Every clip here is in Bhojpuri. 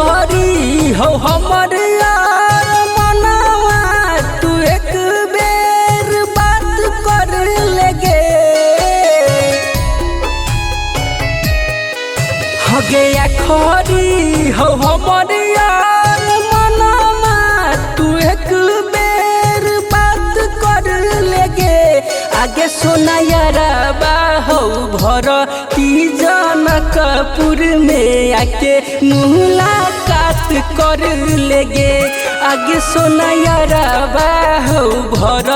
खरी हो हमर यार मनवा तू एक बेर बात कर लेगे हगे खरी हो हमर यार मनवा तू एक बेर बात कर लेगे आगे सोना यारा हो भर जनकपुर में आके मुलाकात कर लेगे आगे सोना यारा हो भर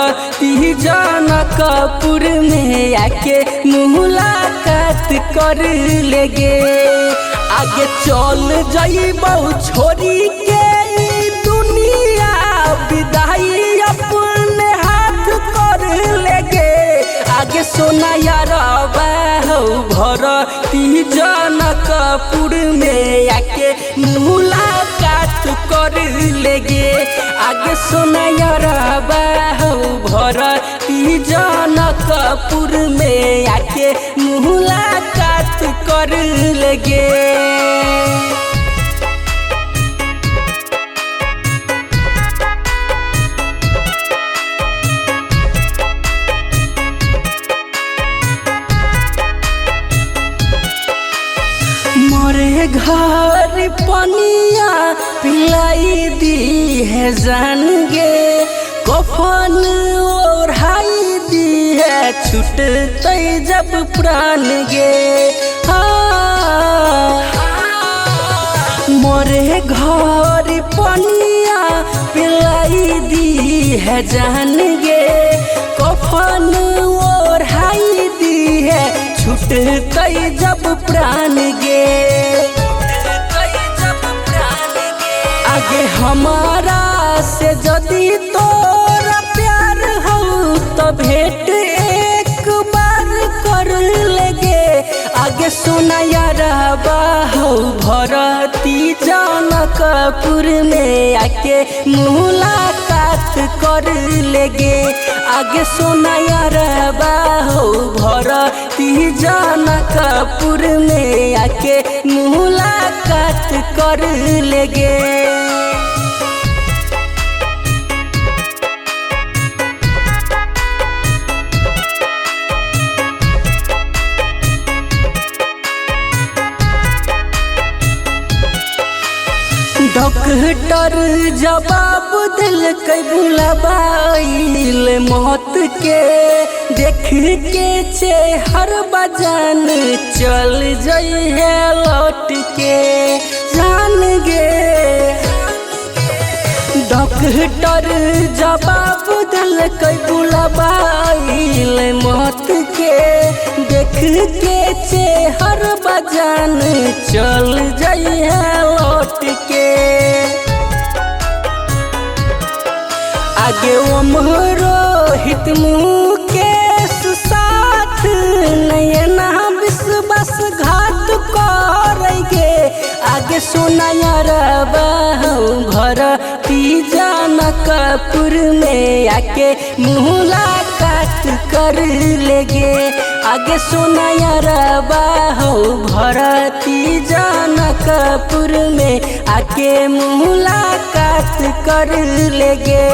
जनकपुर में आके मुलाकात कर लेगे आगे चल जाइबो छोड़ी के दुनिया विदाई अपने हाथ कर लेगे आगे सोना यारा हो भर जनकपुर में आके मुलाकात कर लेगे आगे सोना यारा हो भर जनकपुर में आके मुलाकात कर लेगे। मोरे घर पनिया पिलाई दी है जान गे कफन ओढ़ाई दी है छूटते जब प्राण गे मोरे घर पनिया पिलाई दी है जान गे कफन ओढ़ाई दी है छूटते जब प्राण गे आगे हमारा से जदी तोरा प्यार हो तो भेंट एक बार कर लेगे आगे सोना यारा हो भरती जनकपुर में आके मुलाकात कर लेगे आगे सोना यारा हो भरती जनकपुर में आके मुलाकात कर लेगे। डॉक्टर जवाब दिल कई बुलाबाइल मौत के देख के चेहर बजान चल जाई है लौट के जान गे डॉक्टर जवाब दिल कई बुलाबाइल मौत के देख के चेहर बजान चल जाई है लौट के आगे रोहित मुकेश साथ नयना विश्वास घात करेंगे आगे सोना यारा भरती जनकपुर में आके मुलाकात कर लेगे आगे सोना यारा हो भरती जनकपुर में आके मुलाकात कर लेगे।